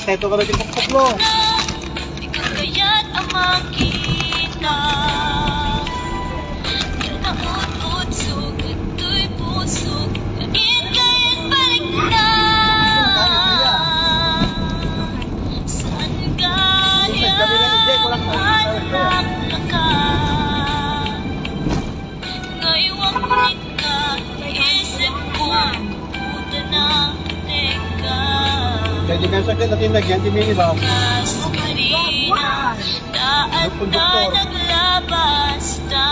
Respeto ka rin yung pukpuk mo. Ikaw kaya't ang makita. Naut-ut, sugat, to'y puso. Kain-kain, balik na. Saan kaya anak na ka? Ngayong ka, isip ko, puta na teka. Kaya di ka sakit natin nagyan, timini ba? Kasmarina, daan na naglabas na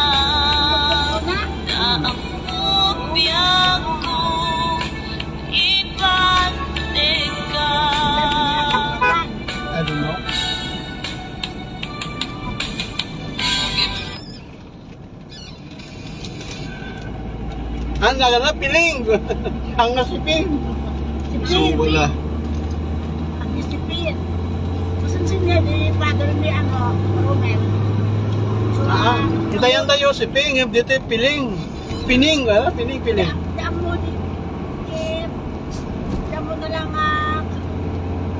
ang upyang ko, ipante ka. I don't know. Ang naganap, piling! Ang nasipin! Subo na. Ang disipin. Masansin niya, di father ni Romel. Hintayan tayo si Ping, dito piling. Pining, pining, piling. Daan mo na lang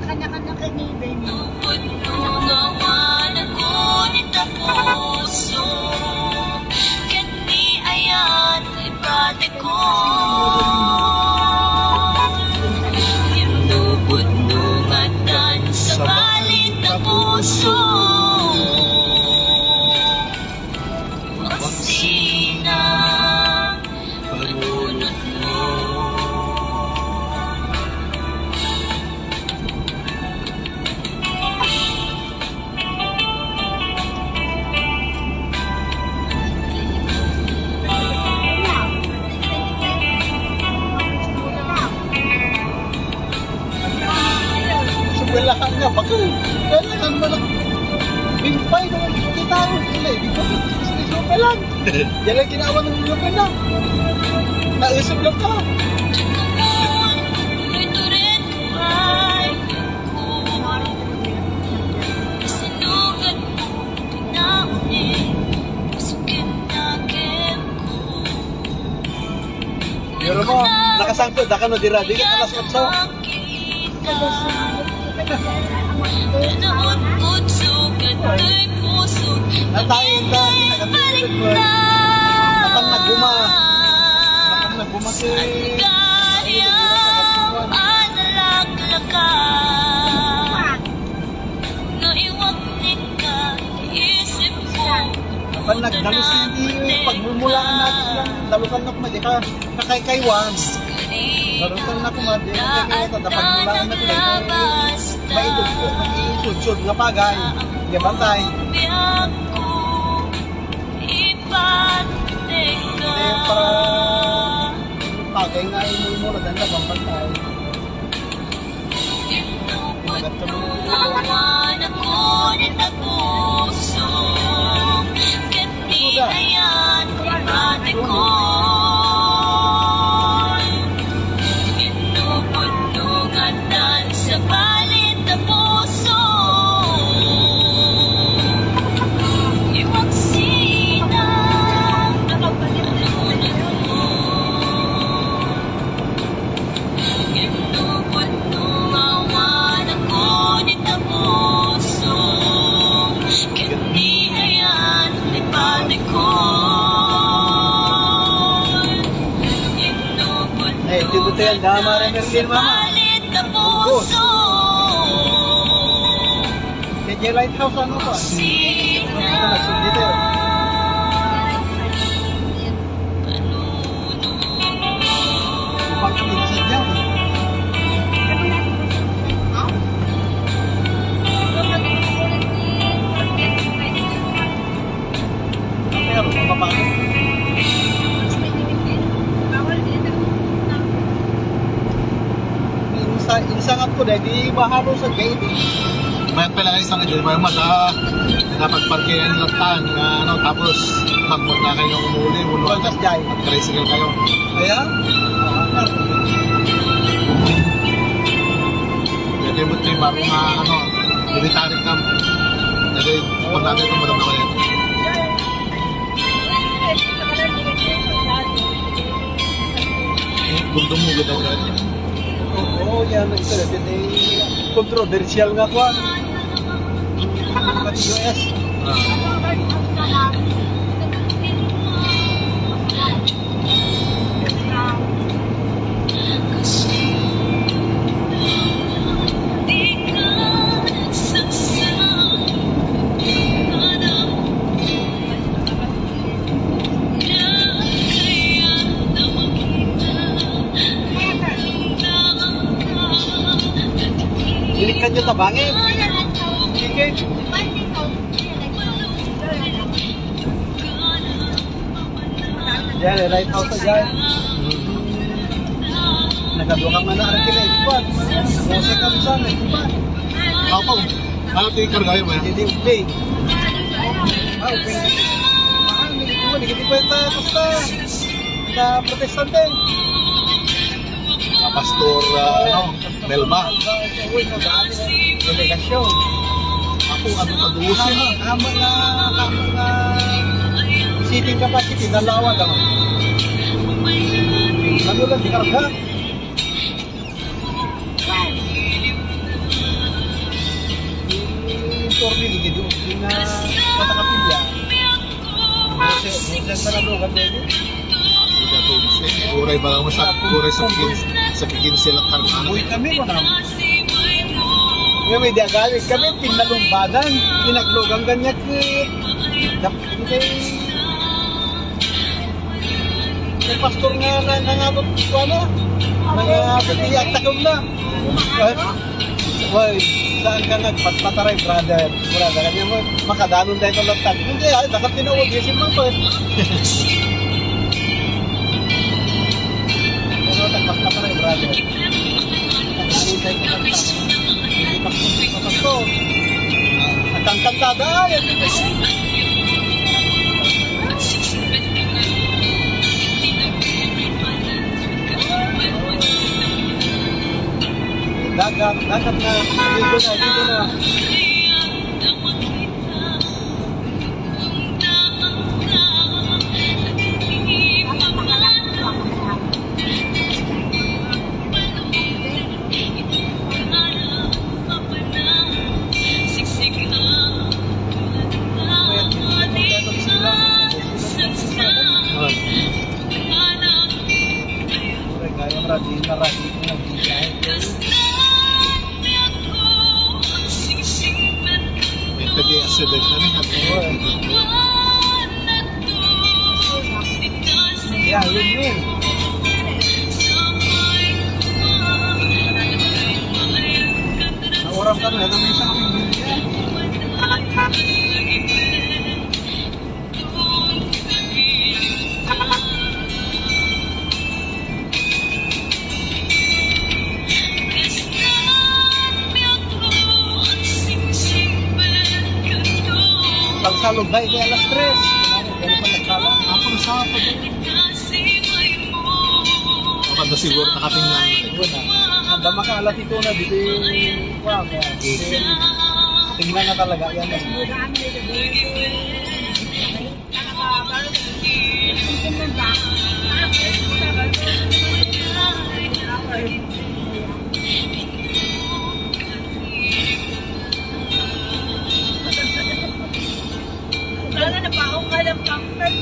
kanya-kanya kanibin. Tupod nung awanan ko nito puso, kani ayan ipate ko. Tupod nung atan sa balit na puso. Waksina, panunod mo. Subalahan nga, baka kailangan mo lang. Bimpay naman kita ko sila. Di ko isupe lang. Yan lang ginawa ng isupe lang. Naisip lang ka. Ito rin ay ko. Sinugat mo, tinaunin. Masukin na kem ko. Pero mo, nakasangkot, daka no dira. Di ka nakasangkot. Naut-ut, sugat, to'y puso. Natayin ka, Balik na. Nakang nagbuma. Nakang nagbuma si... Kaya analag ka. Naiwag ka, isip ko. Kapag nagdalos hindi pagmumulaan natin lang, dalusan na kumadi ka, kakaykaywan. Dalusan na kumadi, kakaykaywan, pagmulaan na sila, maitudsud nga pagay, hindi bantay. Hindi para pagay nga imumura, dahil na bantay. Awan ako nito puso, kani ayan ipate ko. Inubunungatan sa balit na puso. Iwaksina, panunod mo. Inubunungawan ako nito puso, kani ayan ipate ko. Eh, dito tayo, dama rin din mama. Balit na puso. Kaya lighthouse ano pa? Dito. Upang kami sa dyan. Pero mapapakit. Insangat ko dahil di mahalo sa gate. Mayat pala kayo sa kanya, may mata napagparkihan ng tan, tapos magmod na kayo ng umuli, Waltas jay. mag-tricycle kayo. Kaya? Jadi mo ito yung marong military camp. Jadi pag natin itong madam na kayo. Gundong mo kita ulit. Oo, yan. Ito, controversial nga ko. Pati US. Ilikan nyo tabangin. Sige. Yan, right out dyan. Nagagawa ka man na rin kila ipan. Kasi kami sana, ipan. Ako, ano ito yung kargayo mo yan? Hindi upay. Upay. Mahal, hindi kwenta basta na protestante. Pastor, Melma. Delegasyon. Ako, ano tadusin na? Kama na seating capacity, dalawa lang. Ano lang, di karga. Torni, di na patakapilya. Boses pa na doon, kanina. Kuray ba lang mo sa kuray sa kikinsil at karnaan? Uy, kami mo naman. Ngayon may diagalit kami, pinalumbadan, pinaglogang ganyan kay pastor nga nangabot ko na, nangabot iyak takam na. Uy, saan ka nagpatpataray, brother? Brother, kanya mo, makadanon dahil ko lang tag. Hindi, dapat tinuod, yesin mo po. Nagpatpataray, brother. Nagpatpataray dahil ko lang tag. Pastor, at ang kantada ay dagat na, dito na. Pwede accident na rin at Yeah, yun. Naurang ka na, ito may isang pagsalog ba, hindi alas 3. Pero pa nagsalog. ako na sa pa din. Kapag siguro nakatingnan na rin. Yun na. Handa makalas ito na, dito yung wow. Tingnan na talaga. Yan na. Wala na pa akong kalang pampers.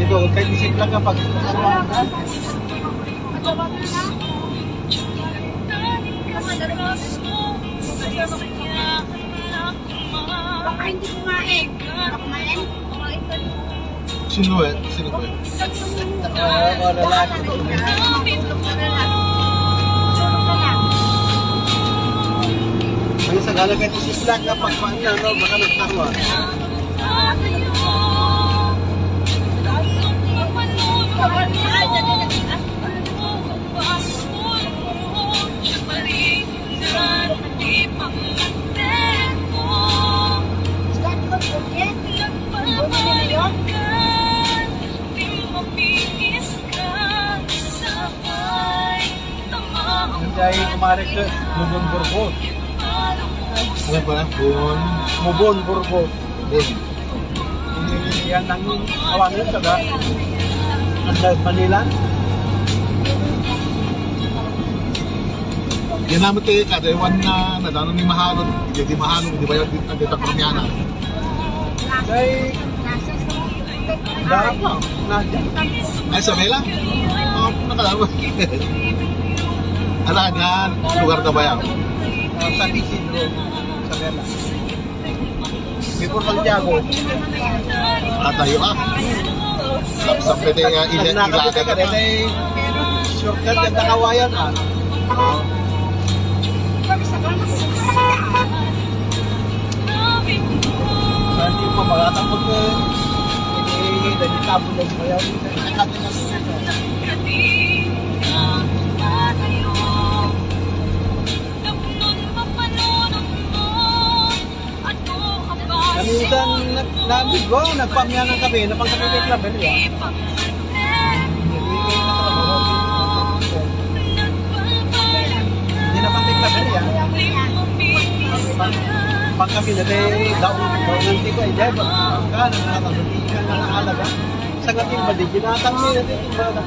Dito, kahit isip lang kapag baka hindi kumain. Baka kumain? Kumain ka Sino eh? Sino ba? O lalaki. May sagala ka si Black kapag paano, no? Baka nagtarwa. Dahil kumarik ka, Mubon Burgos. Ano ba? Bun. Mubon Burgos. Bun. Yan ang awanin sa ba? Ang Manila. Yan naman kayo ka, Ewan na nadano ni Mahalon. Hindi Mahalon, di ba yun dito Kramiana? Dahil darap na. Nadyan. Ay, sa Mela? Oo, nakalaman. Alaan yan, lugar na ba yan? San Isidro. Sa Mela. Before Santiago. Tayo ah. Sa pwede Nakapit ka rin ay shortcut at nakawayan ah. Saan yung pamagatang pag hindi tabulog mo yan. Minsan nabigwa, nagpamyangan kami, napangkapit club yan. Hindi na pang club yan. Pangkapit na daon nanti ko, hindi ba? Pangka, nakakabalikan na nakalaga. Sa gating ba, di ginatang nila dito ba?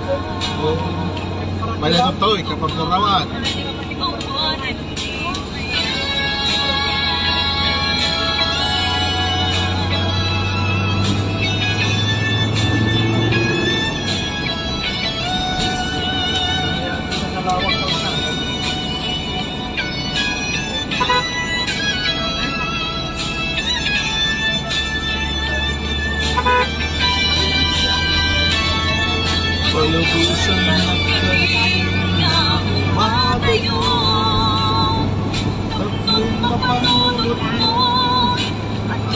Bala na to, ikapagkarawan. Palubusan na Matayo Tatlong mapangulot mo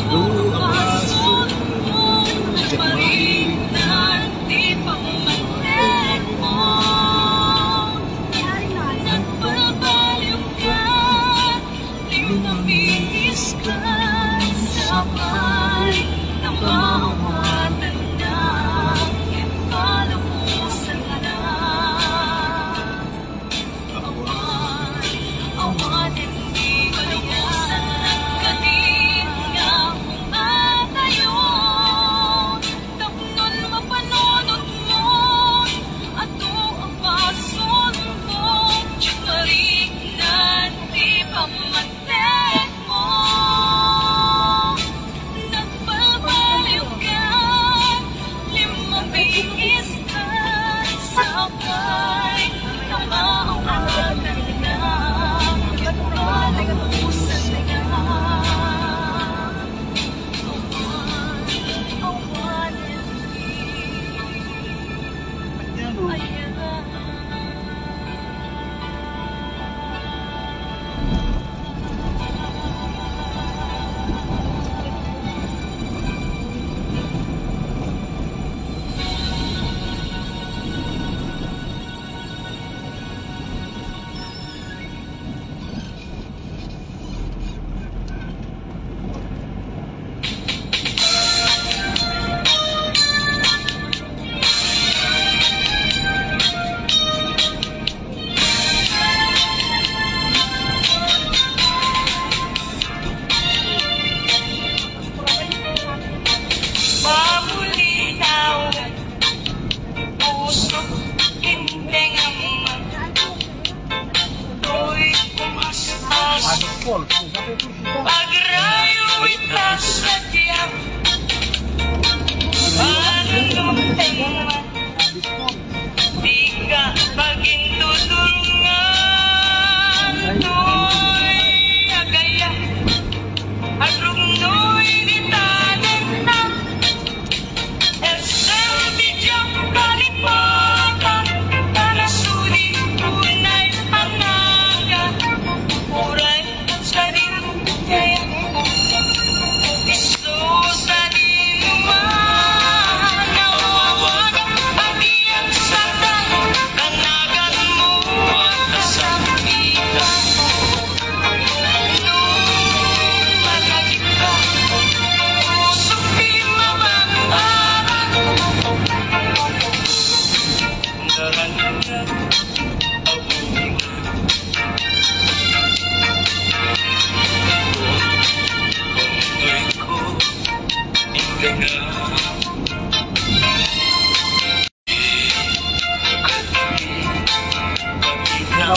Lumasun mo Marinan Di pamatek mo Nagpapaliw ka Di mabihis ka Sabay ng bawat anak Follow mo sa harap Awan hindi kalubusan Nagkalinga kung matayo Tapnon mapanunod mo Ato ang pasundo Marignan di pamatek mo Nagpapaliw ka Limabihis ka Sabay na maawatan na Palagusan na Awan Ayan Mamulinaw Puso Hindi nga Tuloy kumasas Pagrayo itas sa tiyang Parang lumpeng Di ka maging tutulungan Noy agaya Arong noy ditanan na Esa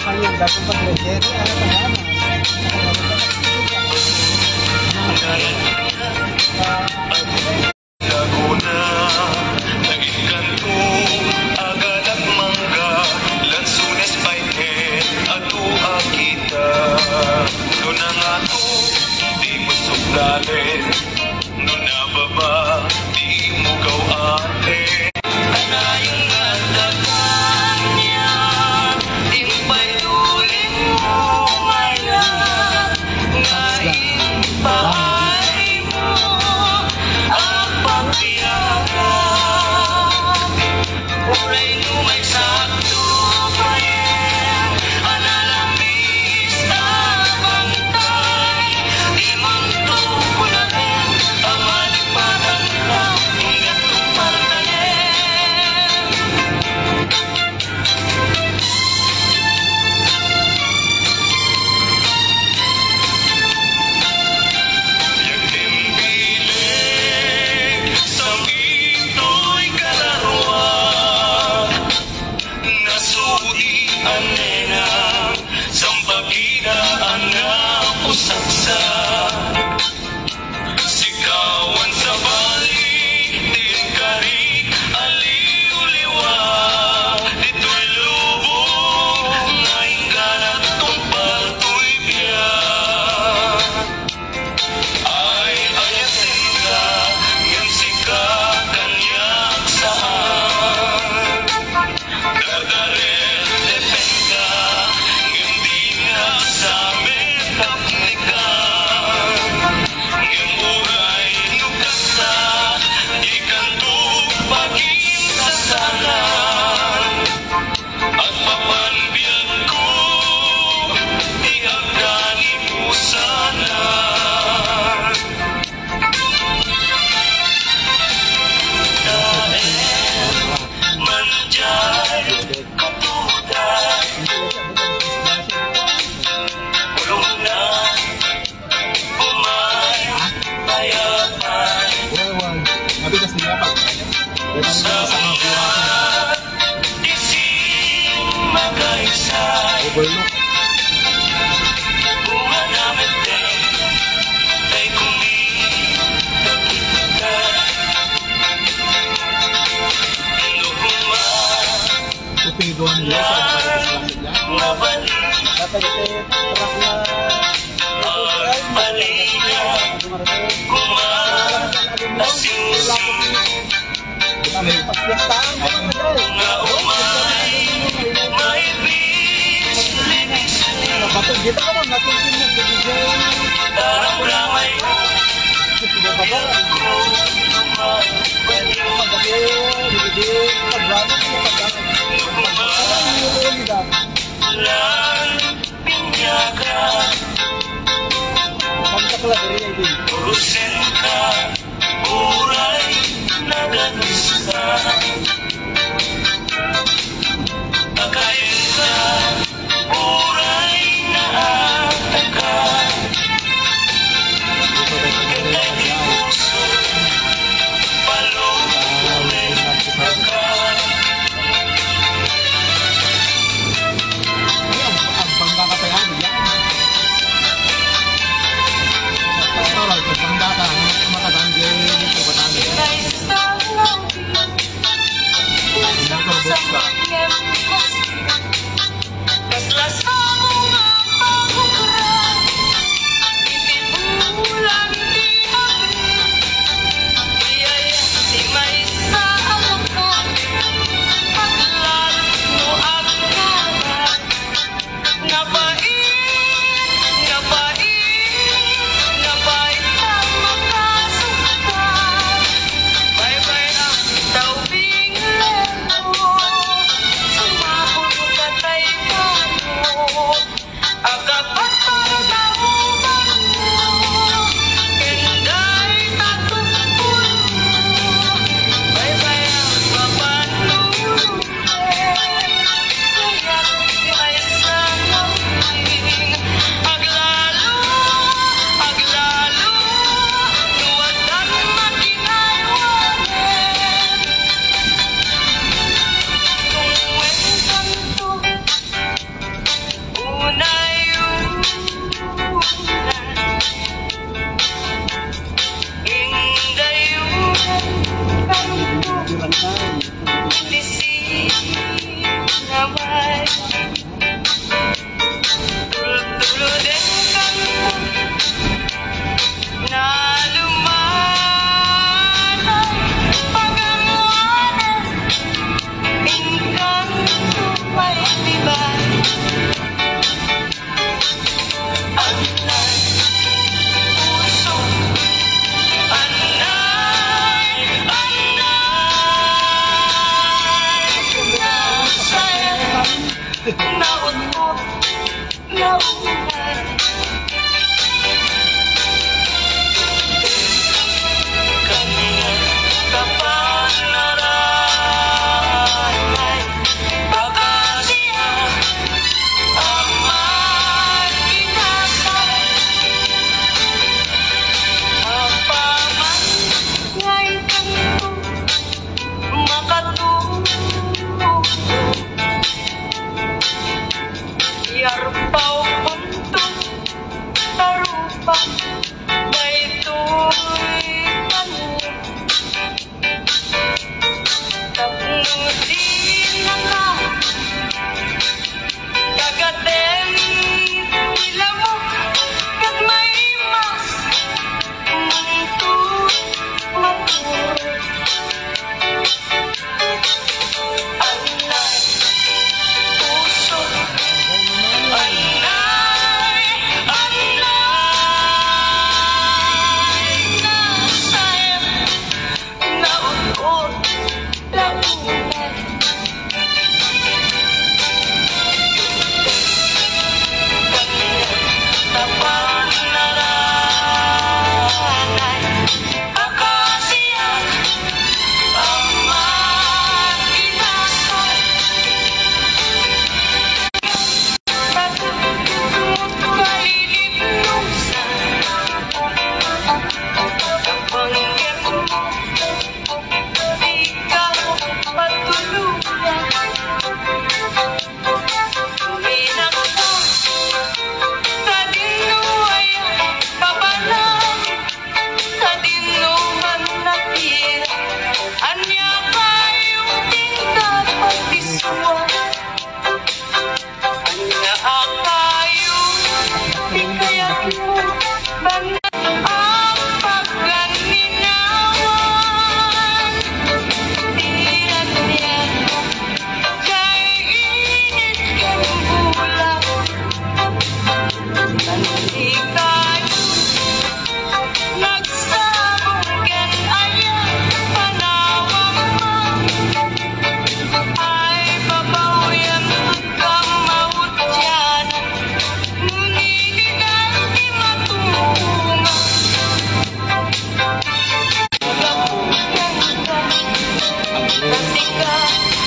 Tapang yung gagawin pa rin. Jerry, ano pa yan? Laguna, naging kanto, agad at mangga, lansunes paiket, atua kita. Doon na nga to, di mo sugdalit, doon na baba, di mo gawate. Anayong nagdagan niya, impay uling mo ngayon, ngayon bahay mo, ang pagbiyagan. Uray no may sakto pa yan, analamis na bantay, di man tuko na rin, amalik parang lang, hinggat tumartanin. Yagtimbilig, sangito'y kalaruan, nasudian nena, sampaginaan na usagsak. Sigawan sa balik, tingkarik, aliw-liwa, dito'y lubog, ngayong ganat tumpal to'y biyak. Ay ayasin ka, ngamsi ka, kanyak saan. Dadaret, depen ka, ngandi nga sa metapnikan. Ngemuray nukasa, ikandog pag-isasalan. At papanbiyag ko, ihagdani mo sana. Manjay, katuday, ulong na, umay, bayabay, Nabigas nila pa. sa buwan, ising magaysay, Overlook. bunga namin din, ay kumikitay. Inuuman, Tupidoan nila sa mga sila. mabalik, Dapat ito, truck na... ang palila, kuman, asing-sing, Paspiyastaan ka naman dahil. nga umay, may bis-libis-lim, Batog, dito ka naman, natuntin mo, DJ. daramdamay mo, Sige ba ba? ko naman, baliw, Magabi, hindi, pagbago, pagbago. inuuman, lang, pinyagan, Kanta pala, diri ay din. urusin ka, uray, nagadisa. Pagkain ka, uray, naataka. Kita'y di puso, palumin ka. Ang bangga ka tayo, yan. Ito, right, ang bangga ka, matadang dito, batang dito. Yarpaw buntong tarupa Daytoy tanim Tapno di na nga Kagaten nila mo Kat may mas Muntut matur Anay puso Anay Nasayap Naut-ut Launay Tapan naranay Akasiyan Amat inasal Patutut kalilipnusan Kapanggit mo Di ka patuluyan Uminak ka Kadino ay pabalan Kadino man natira Anya kayong tingkat pagdiswa Anya akayong tingkayat mo Banat ang pagganinawan Tiran niya Kay init kang bulang Hindi kayo nagsabong ken ayan panawang Ay babawyan kang mautyanan Nguniligan di matunga Nagapunan ka Kasi ka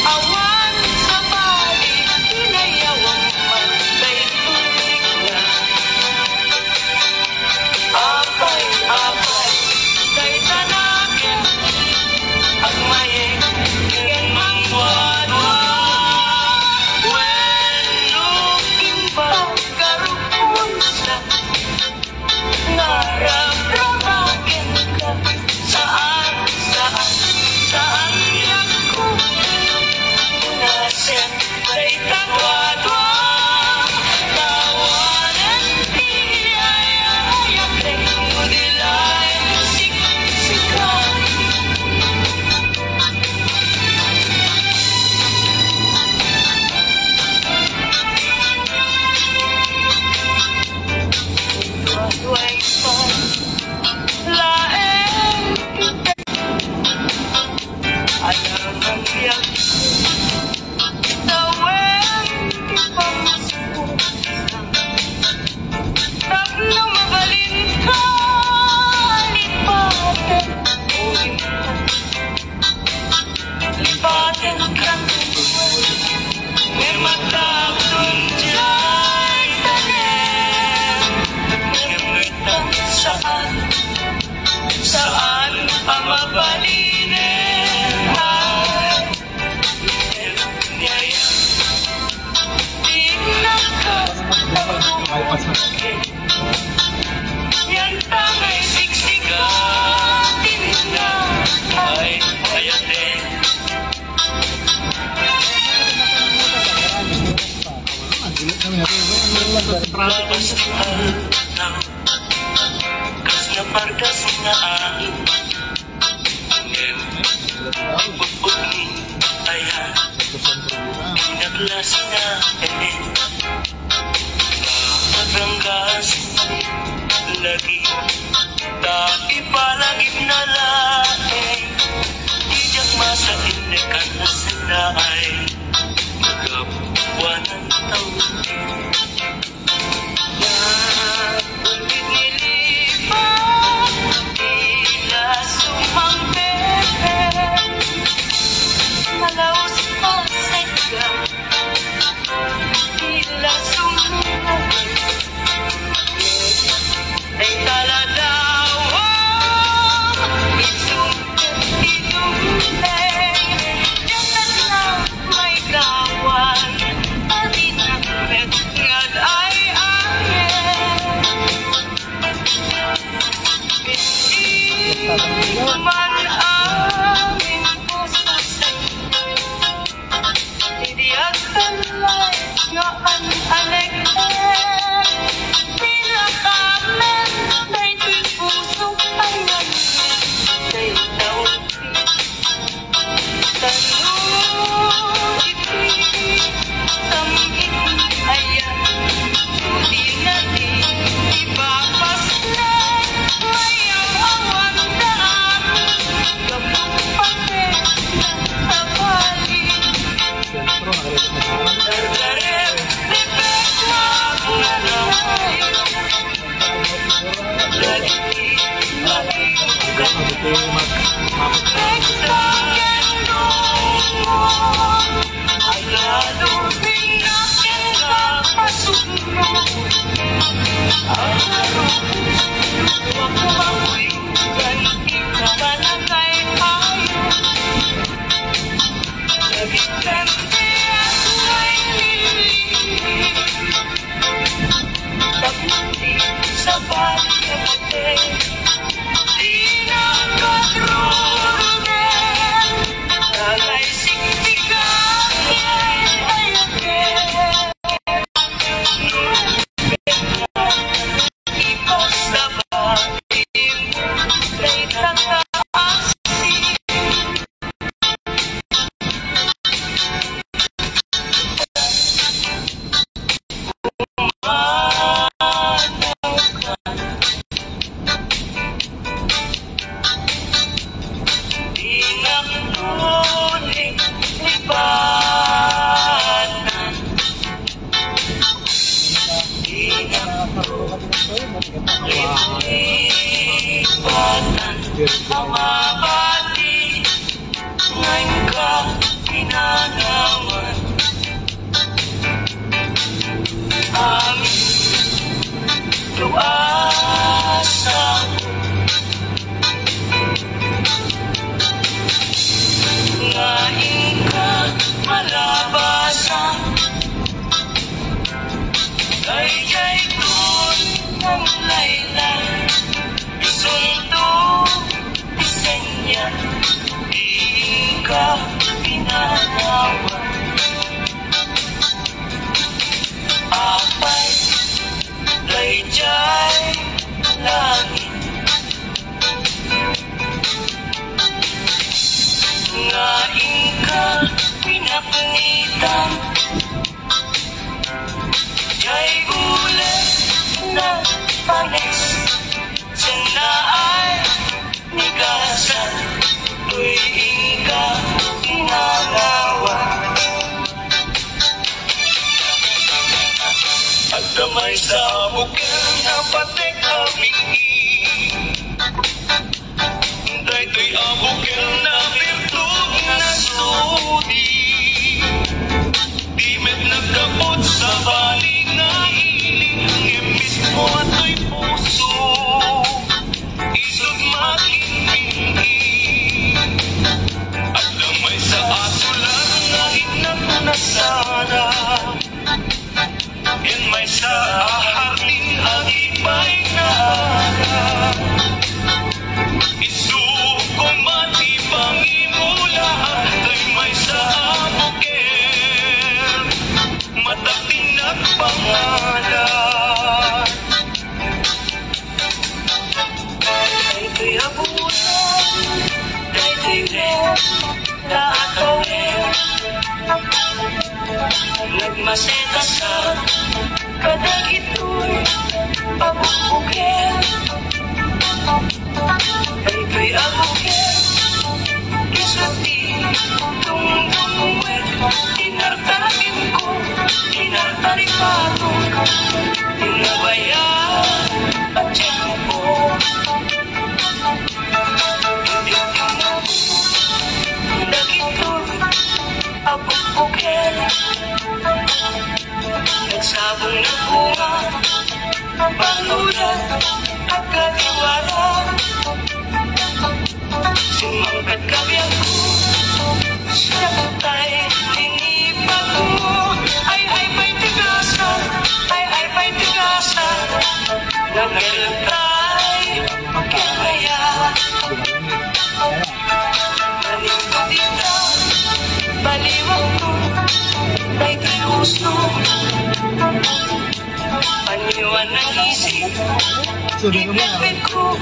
awan sa bali Hinayawang matay tulig na Apay, kay tanakin Ang mayeng ken mangwadwa When looking back karupon sa Narap-rapakin ka Saan ako Nasip kay tagwadwa Tawanan di ayayak Ngunilay siksikan Wadway pa laeng kita Alam ang yak Tawen ipamuspusan Tapno mabalin ka Lipaten o lipaten kang May matapon dyan tanem Ngamutan saan pa mabalinin Ay niyaya Di nakatapon Yan tangay siksigatin na Ay ayatin Kas na parkas nga ain Pagpupag ni ayan Pinaglas na kanin Nagranggas lagi Tak ipalagip na laeng Tijak masa indikan na sila ay Magabuwanan taon Ulit nilipat Tila sumangpepet Malaos pa sa ikaw Di man aming puso sa'yo. Titiyak talay nga ang alek-alek. Pinakamen na ito'y puso ay nangin kay tawagin. Tanong ito'y samit ayan. Sudi na di ipapaslan. Mayroong awan daan. Gabong pati na tabalin. Sentro, nakalagay na sa Dardarep, lipet magnanayo. Laliti, malimugan. Nagtagendo mo. Agado pinakin na pasuno. Agado huwag mamoy. Ganti ka malagay tayo. Nagigante at may lilim. Taputi sa balik-balik. Di nakadrurunin. Nalay siktigan ay ayakin. Ikaw sa batim kay tangaasin. Pinaktuling libanan. Pinaktuling mamabati. Ngayon ka pinanawan. Amin tuasa mo. Ngayon ka malabasan. Kaya'y doon ng laylan. Isundo, isenya. Di ka pinanawan. Apay, layjay, langit. Ngayon ka pinapunitan. Jay ulit na panis. Sana ay nigasan. Tuwing ka pinanawan. At damay sa bukal na patek aming daytoy abukal na virtud na sudi. Di met nagkapot sa baling na iling. Ang mismo ato'y puso. Isog makimpingi. At damay sa asulan na hinap na sana. Yan may sa ahardin ang ipay na ala. Isuko mati pangimula ay may sa abuker. Matating nagpangalan. Daytoy abulan, daytoy rin na akawin. Nagmaseta sa kadagitoy abubuker. Daytoy abuker, isuti tungtungwet. Tinartarin ko, tinartaripato. Tinabayan at tiyempo. Dagitoy abubuker. Nagsabong na bunga, pangulat at katiwala. Sumangkat kabiyak ko, siya patay, tinipag mo. Ay pa'y tigasan, ay pa'y tigasan. Nagkalagtay, kaya iwan ang isip. So, di naman. Inapit ko,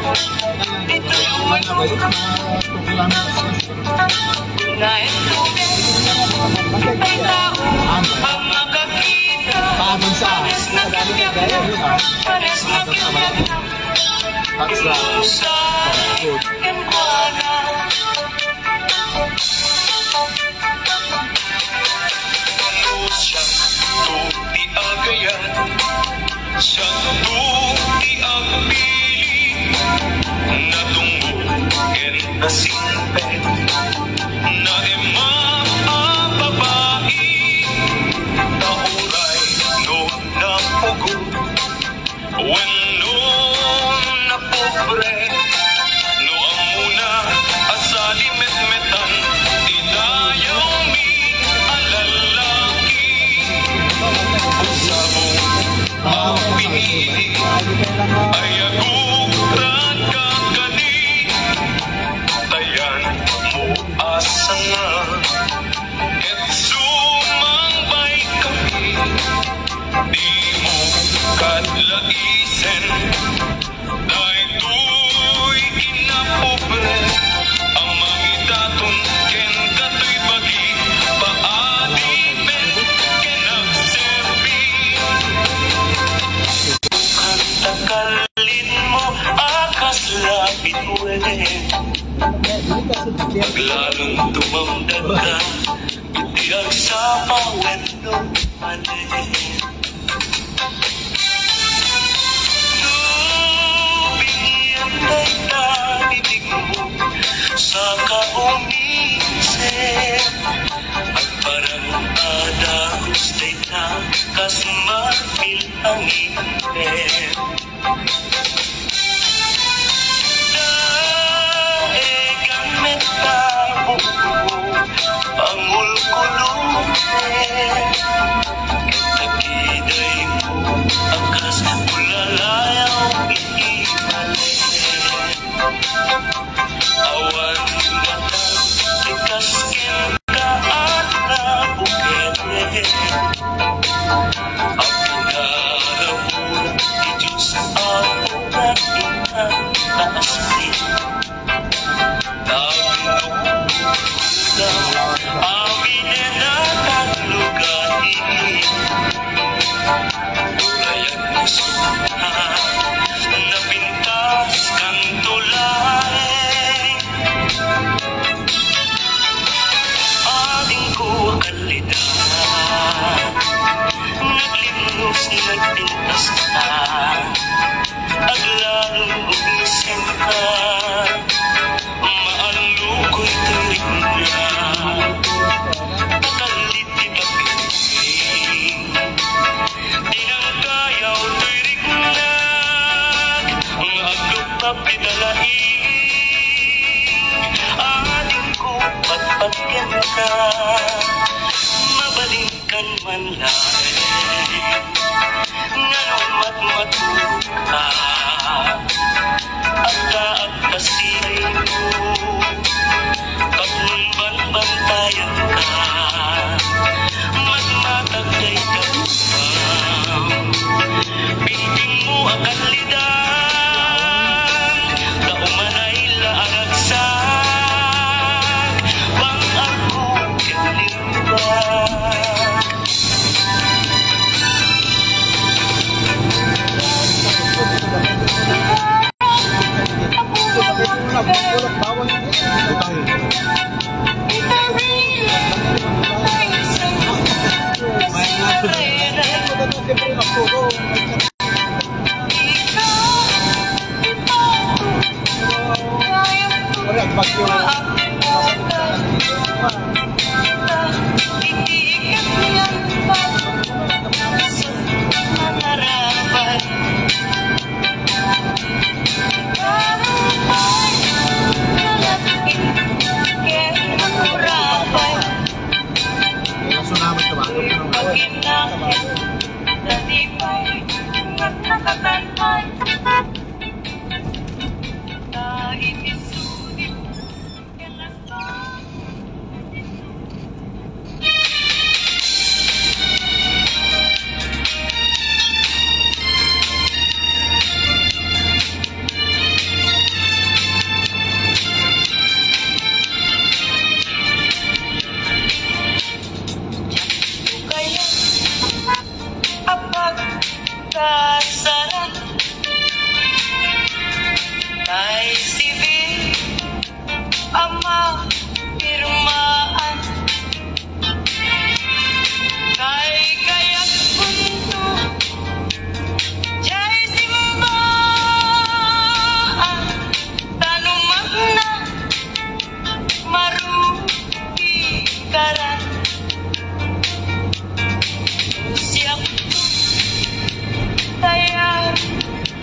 ito'y umano. Nais ko ay tao ang makakita. Paano sa? Pares na kagyak na, pares na kagyak na. Sa kemkuana. Siya di agayan, siya di agpili, natungo ken nasimpe, na ema ang babae, nauray no napugo, when no napobre, no ang muna asali met-metan, inayaw mi ang lalaki. Sabong ang pinili ay agukran kagani, tayan mo asa nga ket sumambay kami, di mo kadlaisen dahil tuy kinapobre ang mangidaton ken katoy bagi paadi men kenagserbi. Takalin mo akas lapit ulit, paglalong tumamdag ka, itiyag sa pawendo palit. Lubigyan ay nabibig mo sa kaumisip, at parang adahustay na kasmarfil ang ipin. Gamit tabo pangulkulungin, kitakiday mo akas ulalayaw iimalin. Awan matang ikaskin ka at nabukete, ang pinarabot ni Diyos ang natin ang naasin. Amin na taglugani, ulayan mo suha na pintas kang tulay. Ating ko kalidad, naglimnos nagpintas ka, aglalong umisin ka, maalukoy tuwing mula, pakalit di pagpiping, tinangkayaw to'y rignag, ang agdog papidalaing, ating ko patpatyan ka, mabalingkan man laing, nganumat matulog ka, at kasilay mo, pagmumban bantayan ka, magmatagay ka upang pinting mo ang kalidan, kaumanay laaragsak, pang ako kinliwag. Pag-inakit,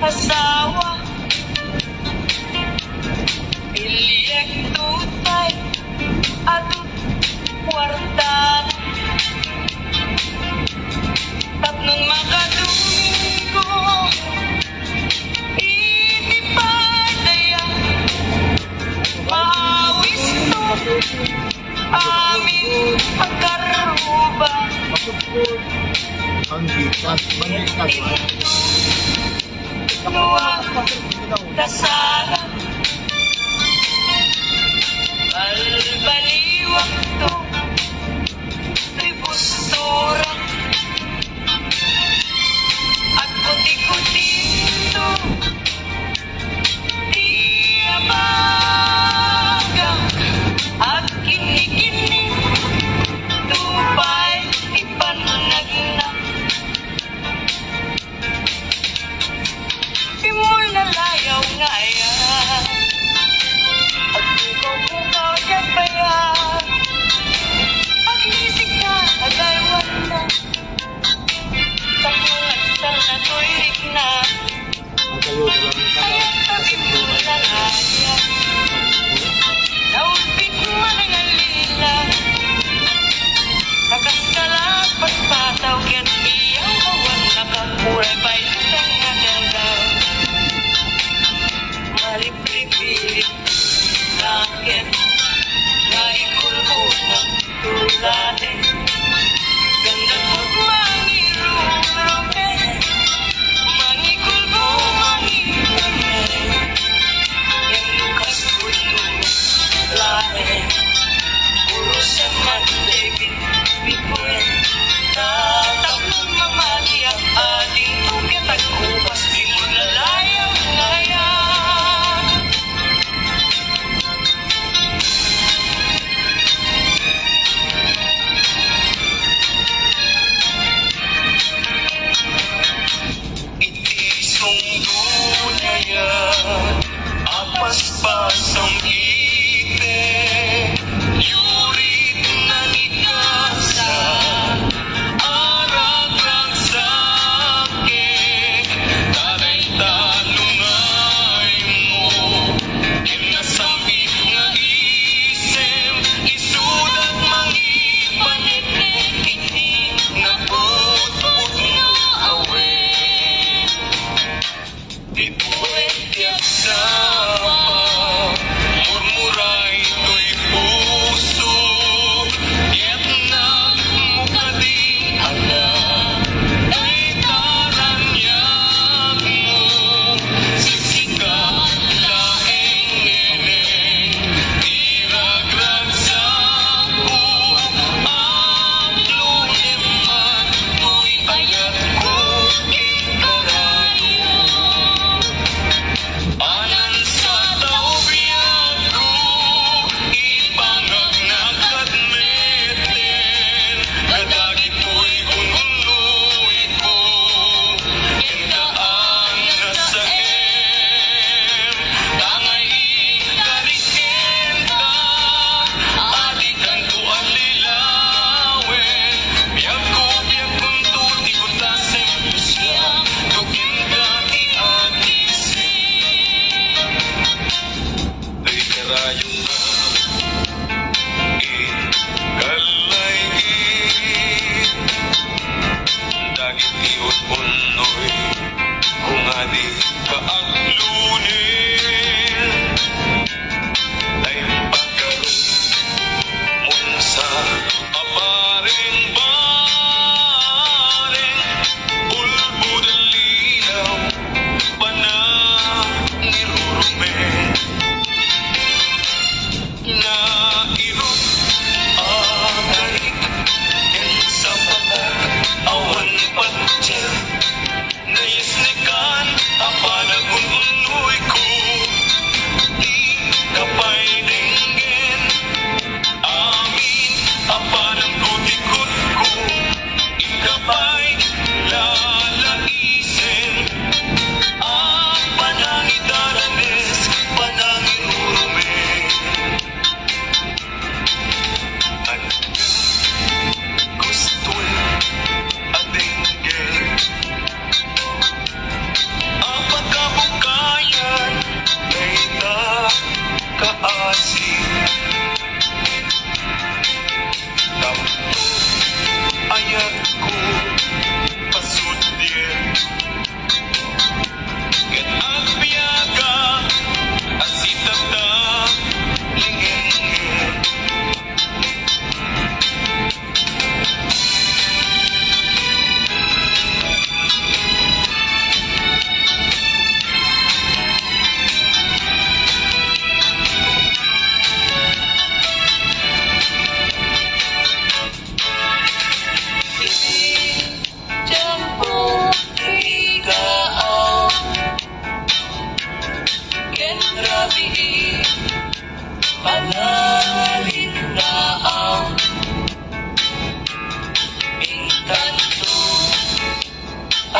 asawa. Ilyek tutay atut kwarta. Tatlong makadugo inipadaya. Maawis to aming pagkaruba. Bandikat. Nuwa kasara balbaliwak to tribustura at kuti-kuti to diabaga at kini-kini tupay ipanagna. Imol na layaw nga yan at bukaw-bukaw yan pa yan. Pag-isig na agaywan na tapunan na tuwirik na ay tabi mo na layan. Naupit manangalila nakaskalapat pataw yan iyang kawan nakakulay pa'y lutang na ganda. Malipripilit nakin na ikulbo na tulade. Ganda ko't mangirume, mangikulbo, mangirume. Yang lukas puto lahe, puro seman David Bikuin. Tatakot mamati ang ating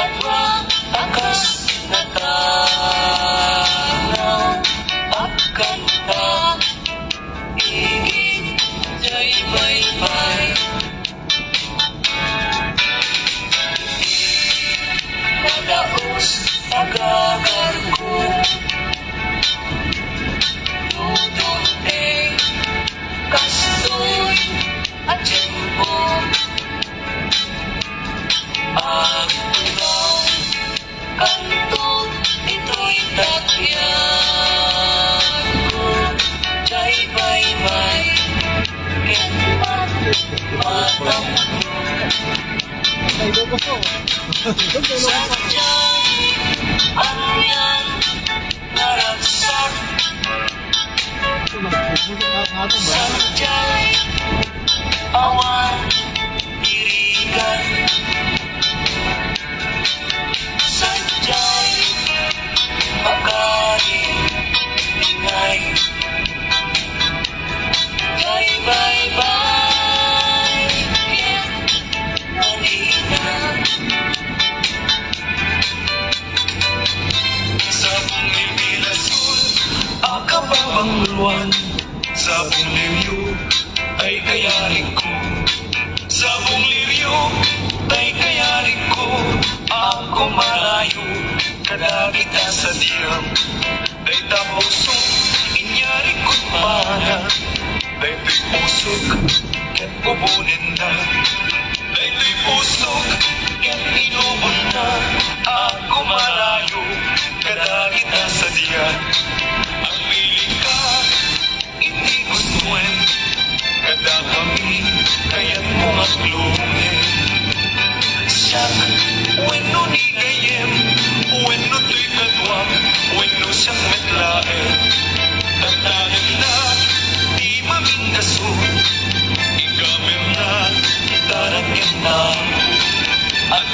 Kadwa akas natanaw Pagkanta Igit Jay baybay Madaos Nagagargo Tudunte Kastoy At tiyempo Ang tugaw Kanto Ito'y takyan ko Jay baybay Kenpat Matang Ay, doon ko. Sadyang Amyan Naragsak Sadyang Awan Irigan Sadyang Pagkari Ingay Jay baybay Yan Manina Sa bumibilasul Akababang luwan Sa bungliryo Ay kayarin ko Sa bungliryo Ay kayarin ko Ako malayo Kadagita sa diyam Day tapusok Inyari ko't mana Day to'y pusok Ket kubunin na Day to'y pusok Ket inubon na Ako malayo Kadagita sa diyam Ang piling ka Hindi gustuin Kada kami Kaya't mo maglungin Siyak Weno ni gayem Weno to'y kadwam Weno siyang metlaen Tandaan na Di mamindasun Ikamer na Daragyan na At